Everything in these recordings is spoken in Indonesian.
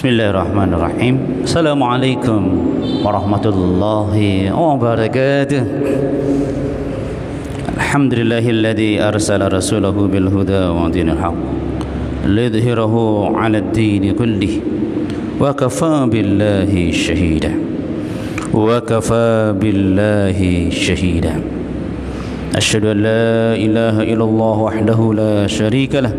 Bismillahirrahmanirrahim. Assalamualaikum warahmatullahi wabarakatuh. Alhamdulillahilladzi arsala rasulahu bil huda wa dinil haqq liyudhhirahu 'alad dini kullih wa kafaa billahi shahida. Wa kafaa billahi shahida. Asyhadu an la ilaha illallah wahdahu la syarika lah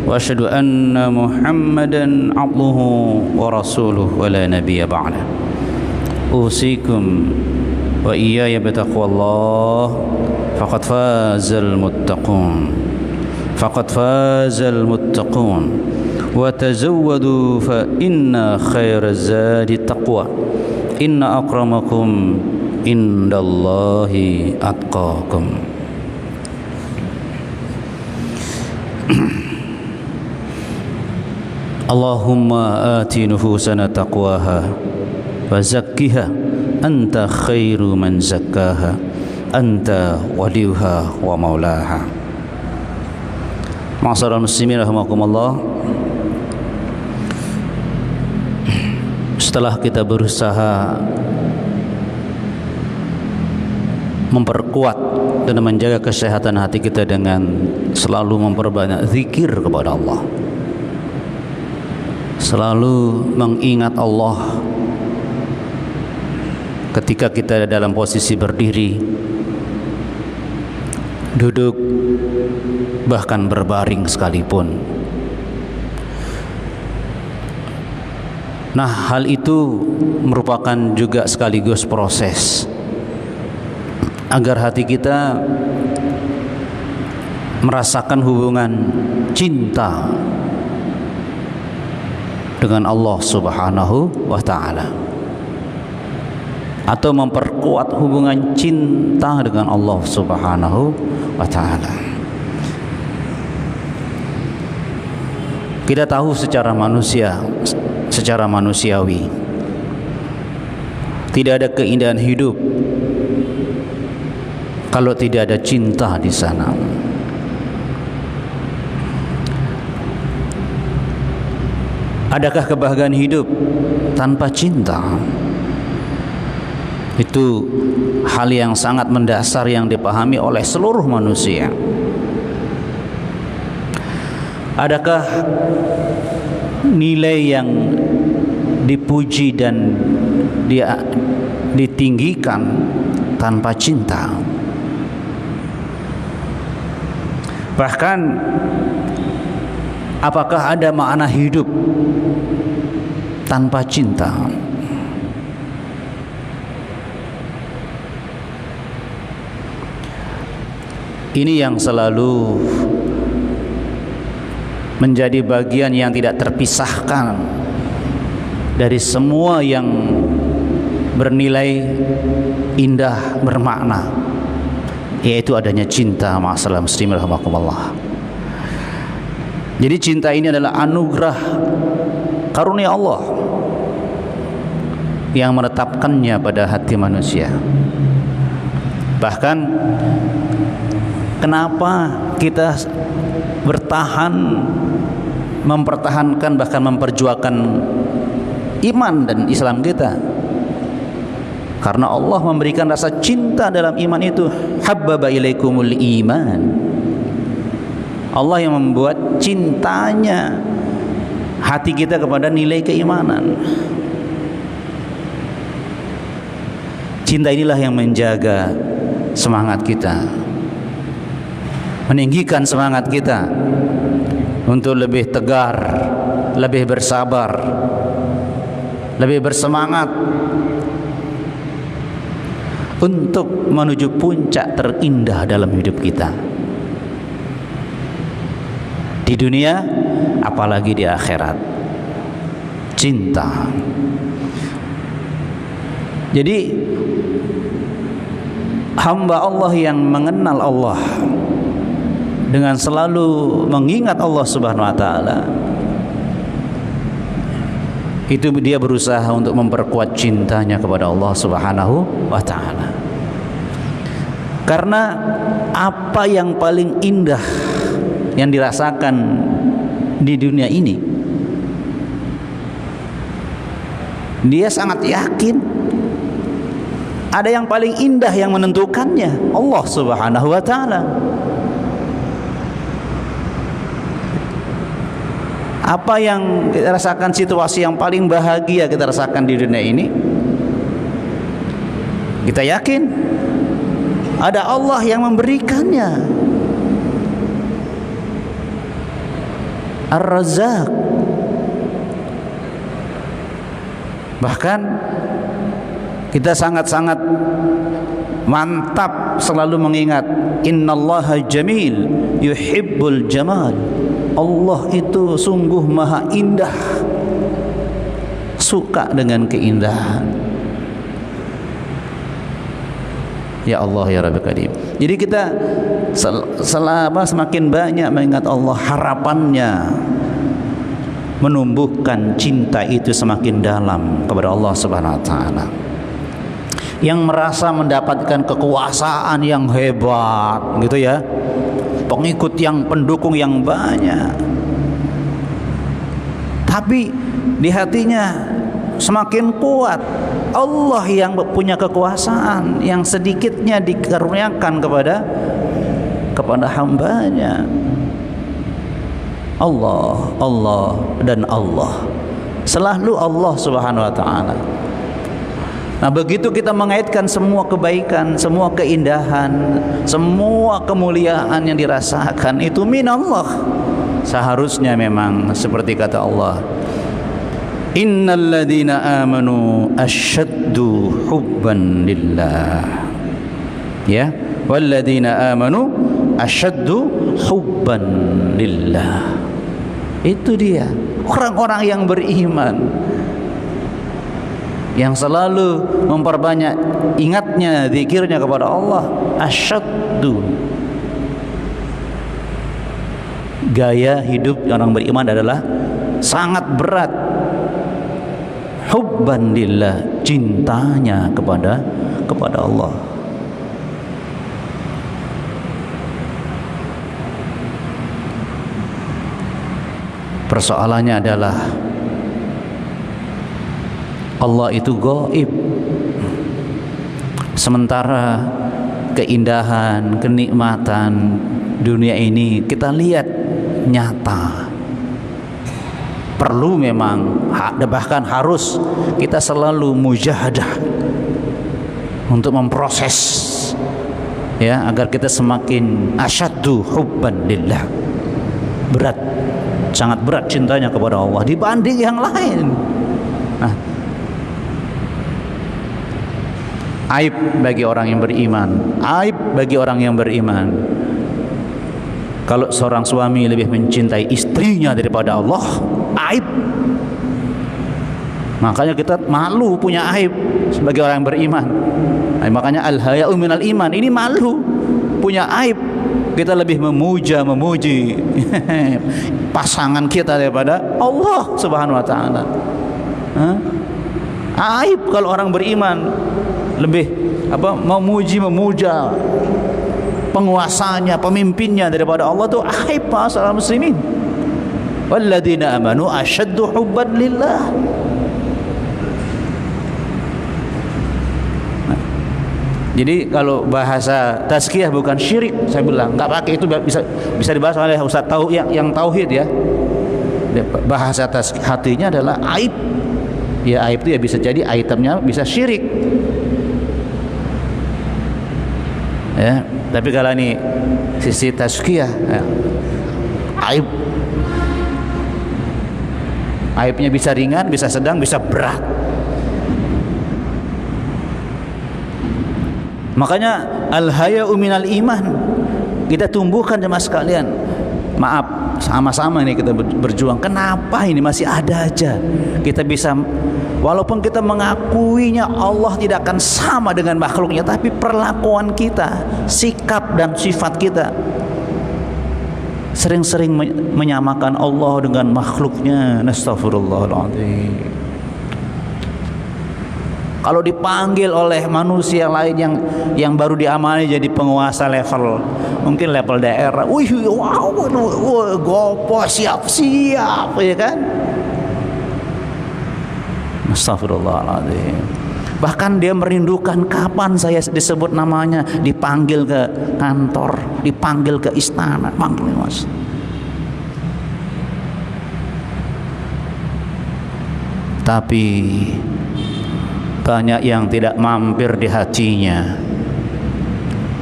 wa asyhadu anna Muhammadan abduhu wa rasuluhu wa la nabiyya ba'da. Usikum wa iyaya bitaqwallah faqad fazal muttaqun. Faqad fazal muttaqun. Wa tazawwadu fa inna khairaz zadi taqwa. Inna akramakum indallahi atqakum. Allahumma ati nufusana taqwaha wa zakkiha anta khairu man zakkaha anta waliyuha wa maulaha. Ma'asyiral muslimin rahimakumullah. Setelah kita berusaha memperkuat dan menjaga kesehatan hati kita dengan selalu memperbanyak zikir kepada Allah, selalu mengingat Allah ketika kita dalam posisi berdiri, duduk, bahkan berbaring sekalipun. Nah, hal itu merupakan juga sekaligus proses agar hati kita merasakan hubungan cinta dengan Allah Subhanahu wa ta'ala, atau memperkuat hubungan cinta dengan Allah Subhanahu wa ta'ala. Kita tahu secara manusiawi tidak ada keindahan hidup kalau tidak ada cinta di sana. Adakah kebahagiaan hidup tanpa cinta? Itu hal yang sangat mendasar yang dipahami oleh seluruh manusia. Adakah nilai yang dipuji dan ditinggikan tanpa cinta? Bahkan apakah ada makna hidup tanpa cinta? Ini yang selalu menjadi bagian yang tidak terpisahkan dari semua yang bernilai indah, bermakna, yaitu adanya cinta. Ma'asyiral muslimin rahimakumullah. Jadi cinta ini adalah anugerah karunia Allah yang menetapkannya pada hati manusia. Bahkan kenapa kita bertahan, mempertahankan, bahkan memperjuangkan iman dan Islam kita? Karena Allah memberikan rasa cinta dalam iman itu. Habbaba ilaikumul iman. Allah yang membuat cintanya hati kita kepada nilai keimanan. Cinta inilah yang menjaga semangat kita, meninggikan semangat kita untuk lebih tegar, lebih bersabar, lebih bersemangat untuk menuju puncak terindah dalam hidup kita di dunia, apalagi di akhirat. Cinta. Jadi hamba Allah yang mengenal Allah dengan selalu mengingat Allah Subhanahu wa ta'ala, itu dia berusaha untuk memperkuat cintanya kepada Allah Subhanahu wa ta'ala. Karena apa yang paling indah yang dirasakan di dunia ini Dia sangat yakin ada yang paling indah yang menentukannya, Allah Subhanahu wa taala. Apa yang kita rasakan, situasi yang paling bahagia kita rasakan di dunia ini, kita yakin ada Allah yang memberikannya. Ar-Razzaq. Bahkan kita sangat-sangat mantap selalu mengingat innallaha jamil yuhibbul jamal. Allah itu sungguh maha indah, suka dengan keindahan. Ya Allah ya Rabbi Karim. Jadi kita semakin banyak mengingat Allah, harapannya menumbuhkan cinta itu semakin dalam kepada Allah Subhanahu wa taala. Yang merasa mendapatkan kekuasaan yang hebat gitu ya, pengikut yang pendukung yang banyak, tapi di hatinya semakin kuat Allah yang punya kekuasaan yang sedikitnya dikaruniakan kepada hambanya. Allah, Allah dan Allah, selalu Allah Subhanahu wa taala. Nah, begitu kita mengaitkan semua kebaikan, semua keindahan, semua kemuliaan yang dirasakan itu minallah, seharusnya memang seperti kata Allah, innal ladzina amanu asyaddu hubban lillah. Ya, wal ladzina amanu asyaddu hubban lillah. Itu dia orang-orang yang beriman, yang selalu memperbanyak ingatnya, zikirnya kepada Allah. Asyaddu, gaya hidup orang beriman adalah sangat berat. Hubban lillah, cintanya kepada Allah. Persoalannya adalah Allah itu gaib, sementara keindahan, kenikmatan dunia ini kita lihat nyata. Perlu memang, bahkan harus kita selalu mujahadah untuk memproses, ya, agar kita semakin asyaddu hubban lillah. Berat, sangat berat cintanya kepada Allah dibanding yang lain. Nah, aib bagi orang yang beriman, aib bagi orang yang beriman kalau seorang suami lebih mencintai istrinya daripada Allah. Aib. Makanya kita malu punya aib sebagai orang yang beriman. Nah, makanya al-haya'u minal iman, ini malu punya aib. Kita lebih memuji pasangan kita daripada Allah Subhanahu wa taala. Aib kalau orang beriman lebih memuja penguasanya, pemimpinnya daripada Allah, itu aib masalah muslimin. Walladzina amanu asyaddu hubban lillah. Jadi kalau bahasa tazkiyah bukan syirik, saya bilang nggak pakai itu, bisa dibahas oleh Ustaz yang tauhid ya. Bahasa hatinya adalah aib. Ya, aib itu ya bisa jadi itemnya bisa syirik. Ya, tapi kalau ini sisi tazkiyah, ya, aibnya bisa ringan, bisa sedang, bisa berat. Makanya al-haya'u minal iman, kita tumbuhkan jemaah sekalian. Maaf, sama-sama ini kita berjuang. Kenapa ini masih ada aja? Kita bisa, walaupun kita mengakuinya Allah tidak akan sama dengan makhluknya, tapi perlakuan kita, sikap dan sifat kita sering-sering menyamakan Allah dengan makhluknya. Nastaghfirullahaladzim. Kalau dipanggil oleh manusia lain yang baru diamali jadi penguasa level, mungkin level daerah, wow, gopo, siap-siap, ya kan? Astagfirullahaladzim. Bahkan dia merindukan kapan saya disebut namanya, dipanggil ke kantor, dipanggil ke istana, panggil Mas. Tapi banyak yang tidak mampir di hatinya,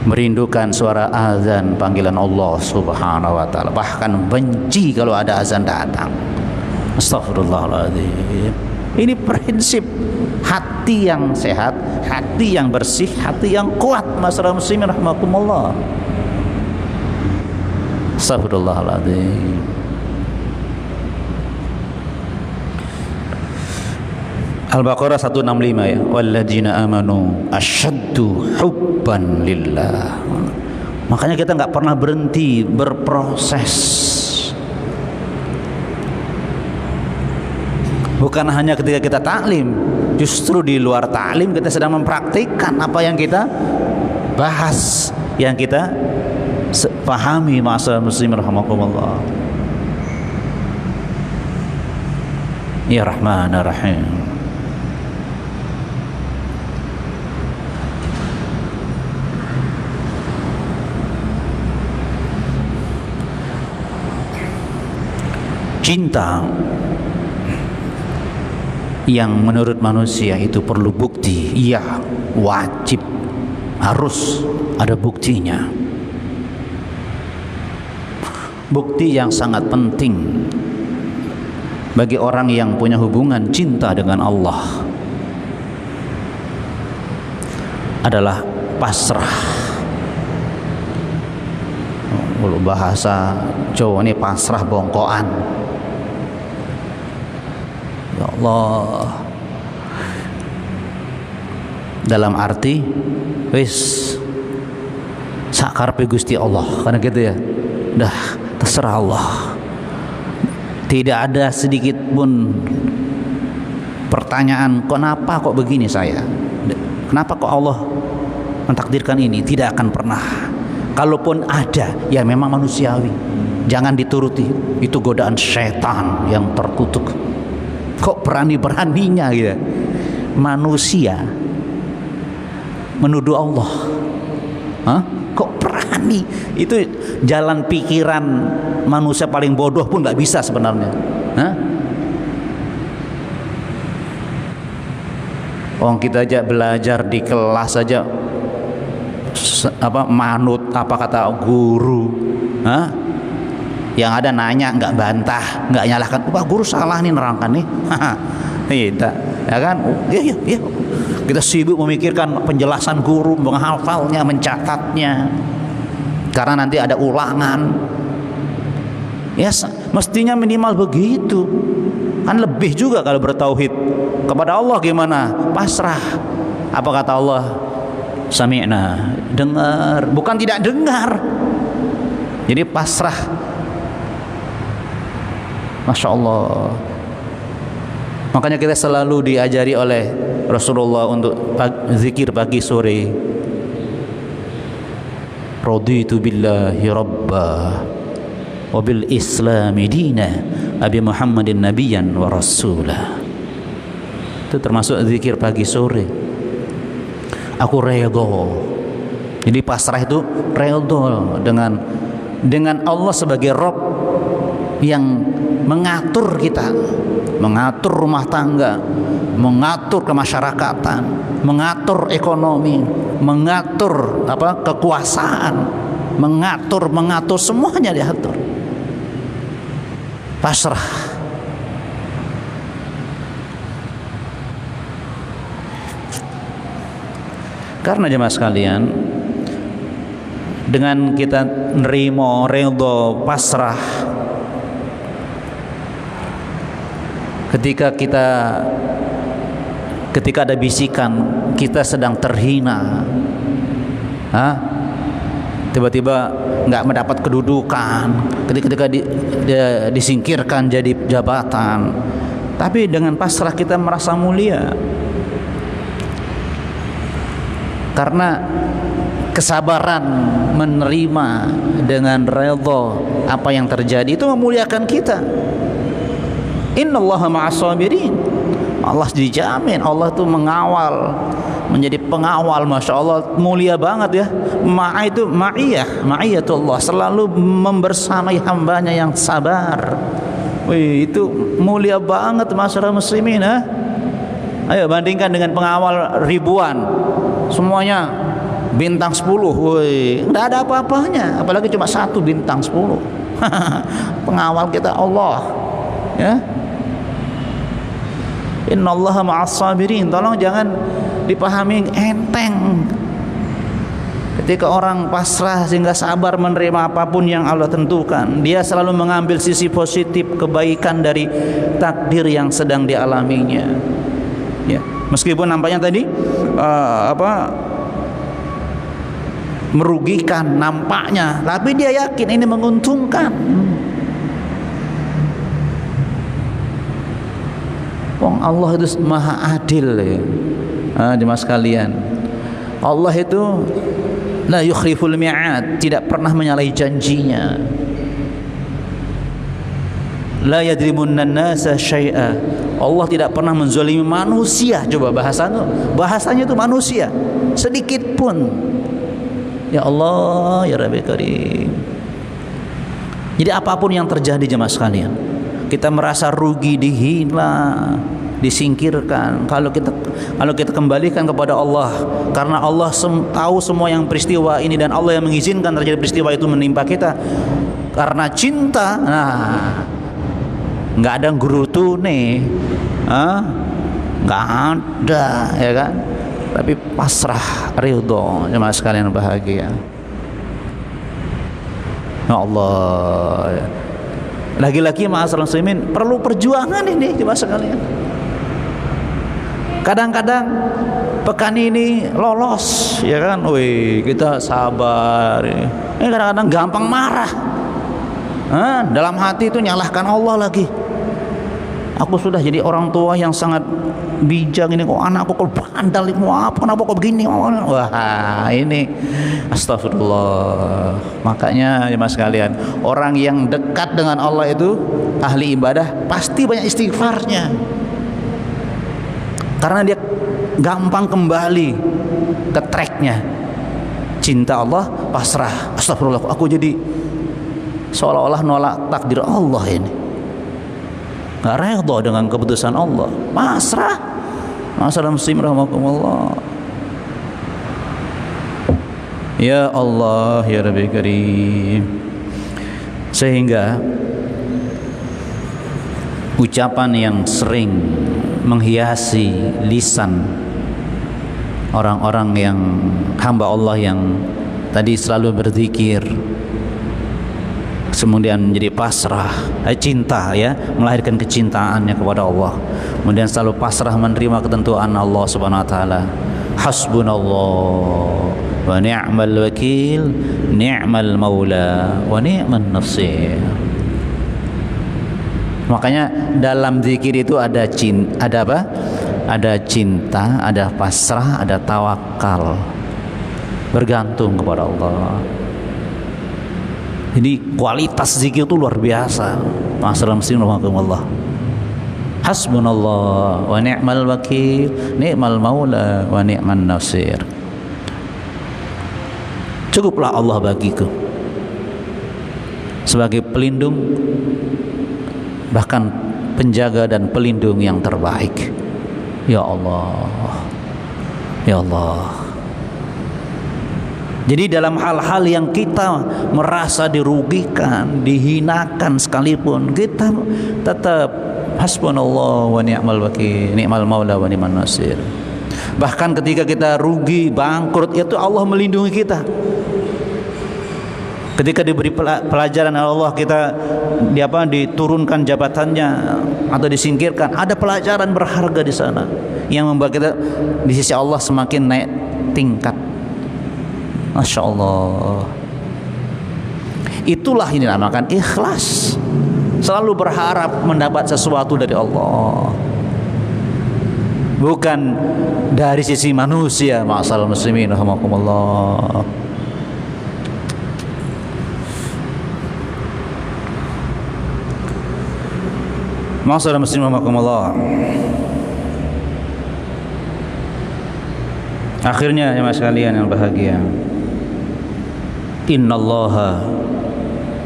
merindukan suara azan panggilan Allah Subhanahu wa taala, bahkan benci kalau ada azan datang. Astagfirullahaladzim. Ini prinsip hati yang sehat, hati yang bersih, hati yang kuat, masyarakat muslimin rahimakumullah. Astagfirullahaladzim. Al-Baqarah 165 ya. Walladzina amanu asyaddu hubban lillah. Makanya kita nggak pernah berhenti berproses. Bukan hanya ketika kita taklim, justru di luar taklim kita sedang mempraktikkan apa yang kita bahas, yang kita pahami, masa muslim rahimakumullah. Ya Rahman Rahim. Cinta yang menurut manusia itu perlu bukti, iya, wajib, harus ada buktinya. Bukti yang sangat penting bagi orang yang punya hubungan cinta dengan Allah adalah pasrah. Kalau bahasa Jawa ini pasrah bongkoan. Ya Allah, dalam arti wis sakarpe Gusti Allah, karena gitu ya, dah terserah Allah, tidak ada sedikit pun pertanyaan kenapa kok begini saya, kenapa kok Allah mentakdirkan ini, tidak akan pernah. Kalaupun ada, ya memang manusiawi, jangan dituruti, itu godaan setan yang terkutuk. Kok berani-beraninya gitu manusia menuduh Allah? Hah? Kok berani? Itu jalan pikiran manusia paling bodoh pun nggak bisa sebenarnya. Hah? Kita aja belajar di kelas aja manut apa kata guru. Hah? Yang ada nanya, nggak bantah, nggak nyalahkan, wah guru salah nih nerangkan nih. Tidak, ya kan? Iya. Kita sibuk memikirkan penjelasan guru, menghafalnya, mencatatnya, karena nanti ada ulangan. Ya, mestinya minimal begitu. Kan lebih juga kalau bertauhid kepada Allah gimana? Pasrah. Apa kata Allah? Sami'na, dengar, bukan tidak dengar. Jadi pasrah. Masya Allah. Makanya kita selalu diajari oleh Rasulullah untuk zikir pagi sore. Raditu billahi rabba wa bil islami dina abi Muhammadin nabiyyan wa rasulah. Itu termasuk zikir pagi sore. Aku redha. Jadi pasrah itu redha dengan Allah sebagai Rabb yang mengatur kita, mengatur rumah tangga, mengatur kemasyarakatan, mengatur ekonomi, mengatur kekuasaan, mengatur semuanya diatur. Pasrah. Karena jemaah sekalian, dengan kita nerimo, redha, pasrah, ketika ada bisikan kita sedang terhina, tiba-tiba nggak mendapat kedudukan, ketika dia disingkirkan jadi jabatan, tapi dengan pasrah kita merasa mulia karena kesabaran menerima dengan redha apa yang terjadi itu memuliakan kita. Innallaha ma'as sabirin. Allah dijamin, Allah tuh mengawal, menjadi pengawal. Masya Allah, mulia banget ya. Ma'a itu ma'iyatullah, selalu membersamai hambanya yang sabar. Wih, itu mulia banget masyarakat muslimin. Ayo bandingkan dengan pengawal ribuan, semuanya bintang 10. Wih, nggak ada apa-apanya, apalagi cuma satu bintang 10. Pengawal kita Allah, ya. Innallaha ma'as sabirin. Tolong jangan dipahami enteng. Ketika orang pasrah sehingga sabar menerima apapun yang Allah tentukan, dia selalu mengambil sisi positif kebaikan dari takdir yang sedang dialaminya. Ya, meskipun nampaknya tadi merugikan nampaknya, tapi dia yakin ini menguntungkan. Wong Allah itu maha adil ya. Jemaah sekalian, Allah itu la yukhliful mi'ad, tidak pernah menyalahi janjinya. La yadrimunna nasa syai'a, Allah tidak pernah menzalimi manusia. Coba bahasanya itu manusia sedikit pun. Ya Allah, ya Rabbi Karim. Jadi apapun yang terjadi jemaah sekalian, kita merasa rugi, dihina, disingkirkan, kalau kita kembalikan kepada Allah, karena Allah tahu semua yang peristiwa ini dan Allah yang mengizinkan terjadi peristiwa itu menimpa kita karena cinta. Nah, nggak ada gerutu nih, nggak ada, ya kan? Tapi pasrah, ridho, jemaah sekalian bahagia. Ya Allah. Lagi-lagi ma'asyiral muslimin, perlu perjuangan ini jemaah sekalian. Kadang-kadang pekan ini lolos, ya kan? Wih, kita sabar. Ini kadang-kadang gampang marah. Dalam hati itu nyalahkan Allah lagi. Aku sudah jadi orang tua yang sangat bijak, ini kok anakku kok bandel, kenapa kok begini? Wah, ini astagfirullah. Makanya jemaah sekalian, orang yang dekat dengan Allah itu ahli ibadah pasti banyak istighfarnya, karena dia gampang kembali ke tracknya. Cinta Allah, pasrah. Astagfirullah, aku jadi seolah-olah nolak takdir Allah ini, nggak redha dengan keputusan Allah, pasrah. Masalah muslim rahmatullah. Ya Allah, ya Rabbi Karim. Sehingga ucapan yang sering menghiasi lisan orang-orang yang hamba Allah yang tadi selalu berzikir, kemudian menjadi pasrah, cinta, ya, melahirkan kecintaannya kepada Allah, kemudian selalu pasrah menerima ketentuan Allah Subhanahu wa taala. Hasbunallah wa ni'mal wakil, ni'mal maula wa ni'man nasir. Makanya dalam zikir itu ada apa? Ada cinta, ada pasrah, ada tawakal, bergantung kepada Allah. Jadi kualitas zikir itu luar biasa. Masyaallah muslimin rahimakumullah. Hasbunallah wa ni'mal wakil, ni'mal maula wa ni'man nasir. Cukuplah Allah bagiku sebagai pelindung, bahkan penjaga dan pelindung yang terbaik. Ya Allah, ya Allah. Jadi dalam hal-hal yang kita merasa dirugikan, dihinakan sekalipun, kita tetap hasbunallah wa ni'mal wakil, ni'mal maula wa ni'man nasir. Bahkan ketika kita rugi, bangkrut, itu Allah melindungi kita. Ketika diberi pelajaran Allah, kita diturunkan jabatannya atau disingkirkan, ada pelajaran berharga di sana yang membuat kita di sisi Allah semakin naik tingkat. Masya Allah. Itulah ini dinamakan ikhlas. Selalu berharap mendapat sesuatu dari Allah, bukan dari sisi manusia. Ma'asal muslimin rahimakumullah. Ma'asal muslimin rahimakumullah. Akhirnya jemaah sekalian yang bahagia, innallaha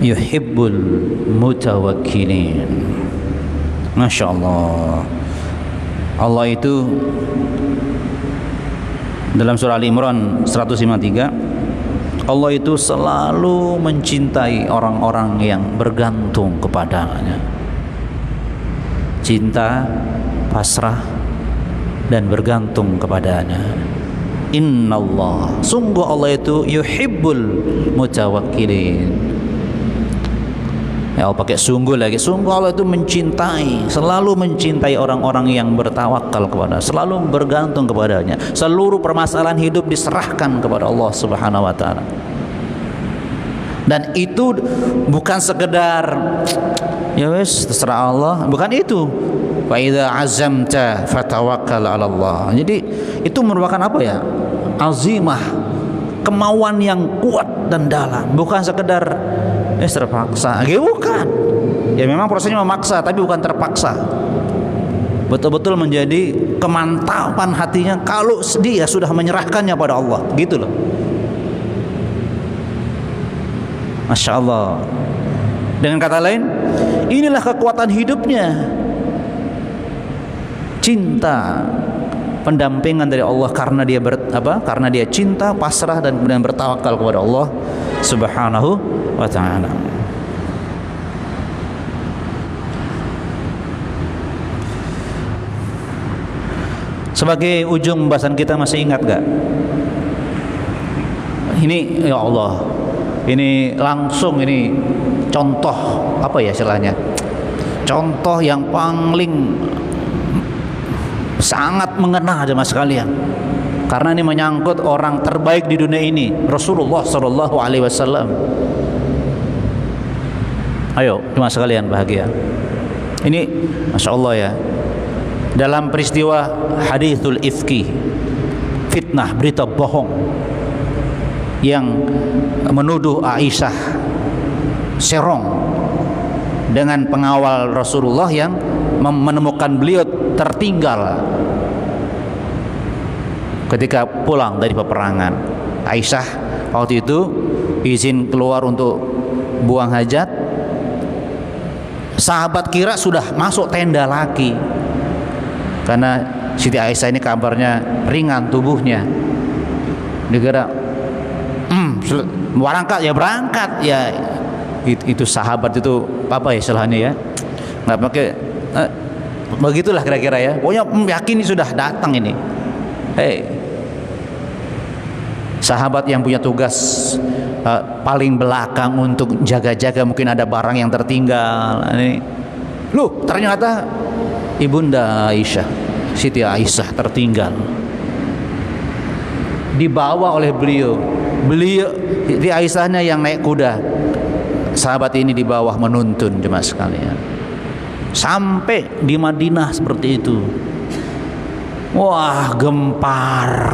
yuhibbul mutawakkilin. Masya Allah. Allah itu dalam surah Al-Imran 153, Allah itu selalu mencintai orang-orang yang bergantung kepadanya. Cinta, pasrah, dan bergantung kepadanya. Innallah, sungguh Allah itu yuhibbul mutawakkilin. Ya Allah pakai sungguh lagi. Sungguh Allah itu mencintai, selalu mencintai orang-orang yang bertawakal kepada, selalu bergantung kepadanya. Seluruh permasalahan hidup diserahkan kepada Allah Subhanahu wa taala. Dan itu bukan sekedar ya wes terserah Allah, bukan itu. Fa idza azamta fatawakkal 'ala Allah. Jadi itu merupakan apa ya? Azimah, kemauan yang kuat dan dalam, bukan sekedar terpaksa. Bukan. Ya memang prosesnya memaksa, tapi bukan terpaksa. Betul-betul menjadi kemantapan hatinya kalau dia sudah menyerahkannya pada Allah, gitu loh. Masya Allah. Dengan kata lain, inilah kekuatan hidupnya. Cinta, pendampingan dari Allah karena dia karena dia cinta, pasrah, dan kemudian bertawakal kepada Allah Subhanahu wa ta'ala. Sebagai ujung pembahasan kita, masih ingat gak? Ini ya Allah, ini langsung ini contoh apa ya istilahnya? Contoh yang paling sangat mengena jemaah sekalian, karena ini menyangkut orang terbaik di dunia ini, Rasulullah Sallallahu Alaihi Wasallam. Ayo jemaah sekalian bahagia. Ini Masya Allah ya, dalam peristiwa hadithul ifki, fitnah, berita bohong yang menuduh Aisyah serong dengan pengawal Rasulullah yang menemukan beliau tertinggal ketika pulang dari peperangan. Aisyah waktu itu izin keluar untuk buang hajat. Sahabat kira sudah masuk tenda lagi, karena Siti Aisyah ini kabarnya ringan tubuhnya. Dikira berangkat ya. Itu sahabat itu apa ya istilahnya ya, nggak pakai begitulah kira-kira ya. Pokoknya yakin sudah datang ini. Sahabat yang punya tugas paling belakang untuk jaga-jaga, mungkin ada barang yang tertinggal. Ini, ternyata ibunda Aisyah, Siti Aisyah tertinggal. Dibawa oleh beliau di Aisyahnya yang naik kuda. Sahabat ini di bawah menuntun jemaah sekalian. Sampai di Madinah seperti itu. Wah, gempar.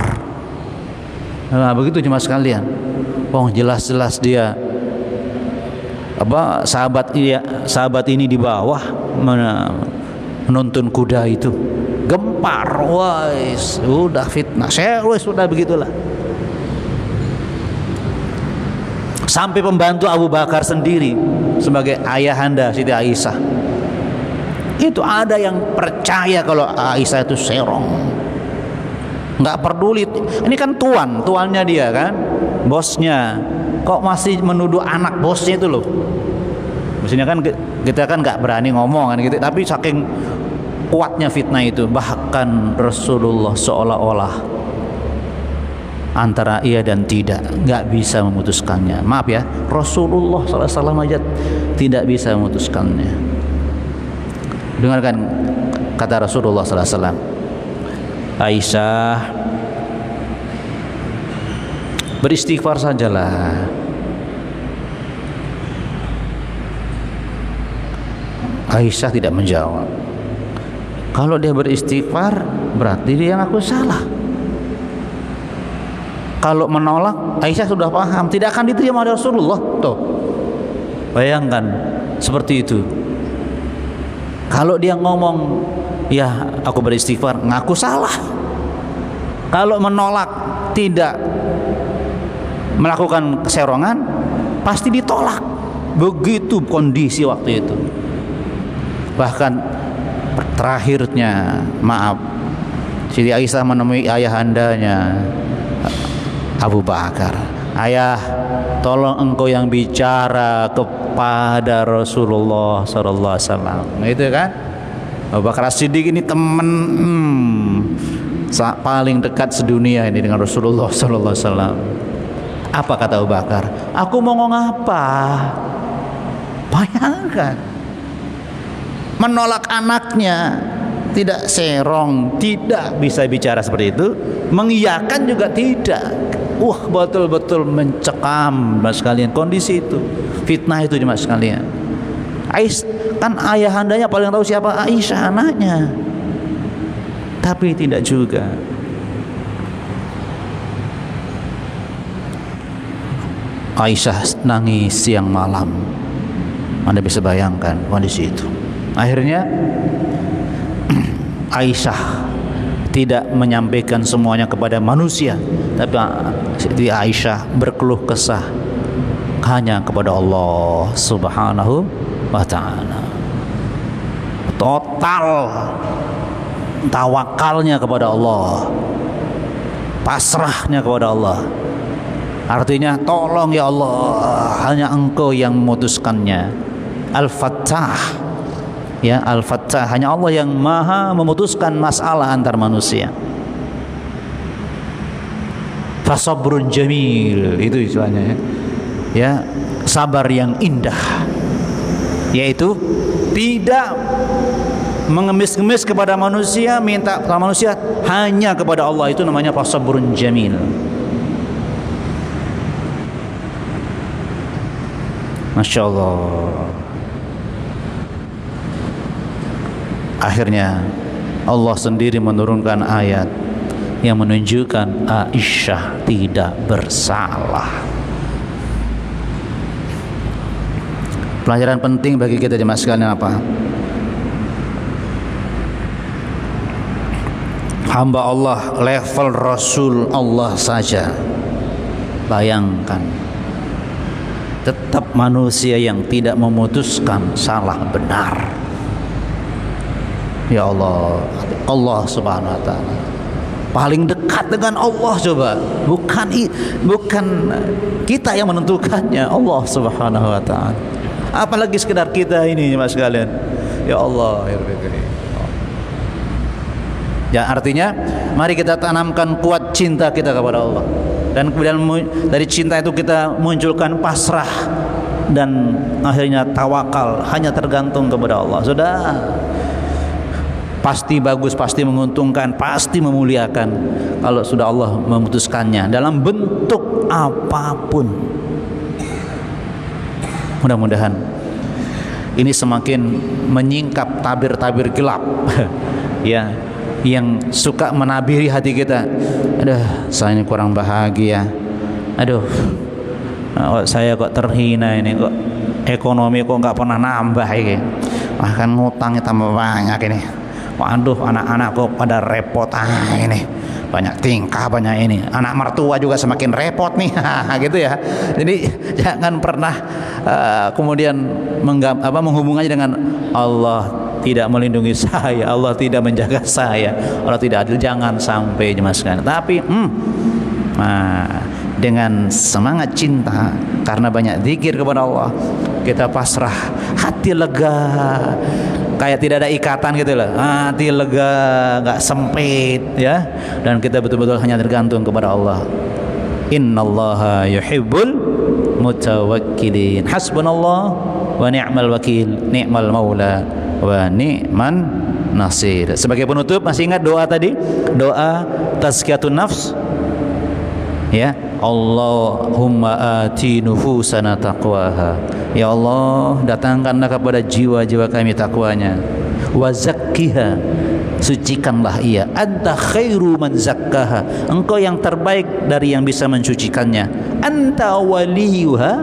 Nah, begitu jemaah sekalian. Jelas-jelas dia sahabat ini di bawah menuntun kuda itu. Gempar. Wah, sudah fitnah. Sudah begitulah. Sampai pembantu Abu Bakar sendiri sebagai ayahanda Siti Aisyah itu ada yang percaya kalau Aisyah itu serong, nggak peduli. Ini kan tuannya dia kan, bosnya, kok masih menuduh anak bosnya itu loh. Maksudnya kan kita kan nggak berani ngomong kan gitu, tapi saking kuatnya fitnah itu, bahkan Rasulullah seolah-olah antara iya dan tidak, nggak bisa memutuskannya. Maaf ya, Rasulullah SAW aja tidak bisa memutuskannya. Dengarkan kata Rasulullah SAW, Aisyah, beristighfar sajalah. Aisyah tidak menjawab. Kalau dia beristighfar, berarti dia yang aku salah. Kalau menolak, Aisyah sudah paham tidak akan diterima oleh Rasulullah. Tuh, bayangkan seperti itu. Kalau dia ngomong, ya aku beristighfar, ngaku salah. Kalau menolak, tidak melakukan keserongan, pasti ditolak. Begitu kondisi waktu itu. Bahkan terakhirnya, maaf, Siti Aisyah menemui ayahandanya Abu Bakar. Ayah, tolong engkau yang bicara kepada Rasulullah sallallahu alaihi wasallam. Itu kan? Abu Bakar As-Siddiq ini teman paling dekat sedunia ini dengan Rasulullah sallallahu alaihi wasallam. Apa kata Abu Bakar? Aku mau ngomong apa? Bayangkan, menolak anaknya, tidak serong, tidak bisa bicara seperti itu, mengiyakan juga tidak. Betul-betul mencekam mas sekalian kondisi itu, fitnah itu mas sekalian. Kan ayahandanya paling tahu siapa? Aisyah anaknya, tapi tidak juga. Aisyah nangis siang malam. Anda bisa bayangkan kondisi itu. Akhirnya Aisyah tidak menyampaikan semuanya kepada manusia, tapi Aisyah berkeluh kesah hanya kepada Allah Subhanahu wa ta'ala. Total tawakalnya kepada Allah, pasrahnya kepada Allah. Artinya, tolong ya Allah, hanya Engkau yang memutuskannya. Al-Fattah, ya, Al-Fattah, hanya Allah yang maha memutuskan masalah antar manusia. Fasabrun jamil, itu istilahnya, ya, sabar yang indah, yaitu tidak mengemis-ngemis kepada manusia, minta kepada manusia, hanya kepada Allah. Itu namanya fasabrun jamil. Masya Allah. Akhirnya Allah sendiri menurunkan ayat yang menunjukkan Aisyah tidak bersalah. Pelajaran penting bagi kita jemaah sekalian apa? Hamba Allah level Rasul Allah saja, bayangkan, tetap manusia yang tidak memutuskan salah benar. Ya Allah, Allah Subhanahu wa ta'ala paling dekat dengan Allah. Coba, bukan kita yang menentukannya, Allah Subhanahu wa ta'ala. Apalagi sekedar kita ini mas sekalian. Ya Allah, ya, artinya mari kita tanamkan kuat cinta kita kepada Allah, dan kemudian dari cinta itu kita munculkan pasrah, dan akhirnya tawakal, hanya tergantung kepada Allah. Sudah pasti bagus, pasti menguntungkan, pasti memuliakan kalau sudah Allah memutuskannya dalam bentuk apapun. Mudah-mudahan ini semakin menyingkap tabir-tabir gelap ya, yang suka menabiri hati kita. Aduh, saya ini kurang bahagia. Aduh, saya kok terhina ini, kok ekonomi kok nggak pernah nambah ini, bahkan ngutangnya tambah banyak ini. Waduh, anak-anakku pada repot ini, banyak tingkah, banyak ini, anak mertua juga semakin repot nih. Gitu ya. Jadi jangan pernah kemudian menghubungannya dengan Allah tidak melindungi saya, Allah tidak menjaga saya, Allah tidak adil. Jangan sampai jemaah sekalian. Tapi dengan semangat cinta karena banyak zikir kepada Allah, kita pasrah, hati lega, kayak tidak ada ikatan gitu loh, hati lega, nggak sempit ya, dan kita betul-betul hanya tergantung kepada Allah. Innallaha yuhibbul mutawakkilin. Hasbunallah wa ni'mal wakil, ni'mal maula wa ni'man nasir. Sebagai penutup, masih ingat doa tadi, doa tazkiyatun nafs ya, Allahumma ati nufusana taqwaha. Ya Allah, datangkanlah kepada jiwa-jiwa kami takwanya. Wa zakkiha, sucikanlah ia. Anta khairu man zakkaha, engkau yang terbaik dari yang bisa mensucikannya. Anta waliyuha,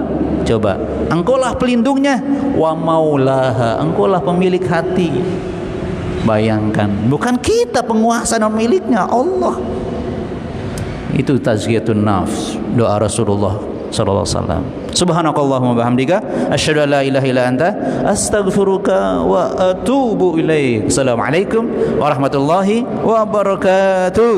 coba, engkaulah pelindungnya. Wa maulaha, engkaulah pemilik hati. Bayangkan, bukan kita penguasa dan miliknya, Allah. Itu tazkiyatun nafs, doa Rasulullah sallallahu alaihi wasallam. Subhanakallahumma bihamdika asyhadu an la ilaha illa anta astaghfiruka wa atubu ilaik. Assalamualaikum warahmatullahi wabarakatuh.